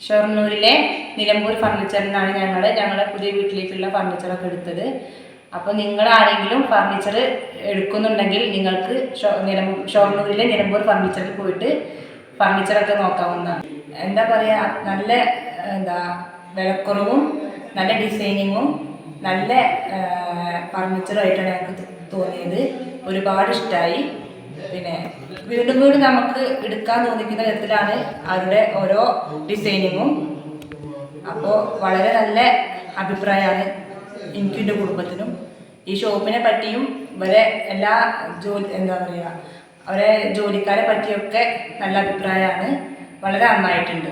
ഷൊർണൂരിലെ നിലമ്പൂർ ഫർണിച്ചറിനാണ് ഞങ്ങളുടെ പുതിയ വീട്ടിലേക്കുള്ള ഫർണിച്ചറൊക്കെ എടുത്തത്. അപ്പോൾ നിങ്ങൾ ആരെങ്കിലും ഫർണിച്ചർ എടുക്കുന്നുണ്ടെങ്കിൽ നിങ്ങൾക്ക് ഷൊർണൂരിലെ നിലമ്പൂർ ഫർണിച്ചറിൽ പോയിട്ട് ഫർണിച്ചറൊക്കെ നോക്കാവുന്നതാണ്. എന്താ പറയുക, നല്ല വിലക്കുറവും നല്ല ഡിസൈനിങ്ങും നല്ല ഫർണിച്ചറുമായിട്ടാണ് ഞങ്ങൾക്ക് തോന്നിയത്. ഒരുപാട് ഇഷ്ടമായി. പിന്നെ വീണ്ടും വീണ്ടും നമുക്ക് എടുക്കാൻ തോന്നിക്കുന്ന വിധത്തിലാണ് അവരുടെ ഓരോ ഡിസൈനിങ്ങും. അപ്പോൾ വളരെ നല്ല അഭിപ്രായമാണ് എനിക്കും എൻ്റെ കുടുംബത്തിനും. ഈ ഷോപ്പിനെ പറ്റിയും ഇവരെ എല്ലാ അവരെ ജോലിക്കാരെ പറ്റിയൊക്കെ നല്ല അഭിപ്രായമാണ്. വളരെ നന്നായിട്ടുണ്ട്.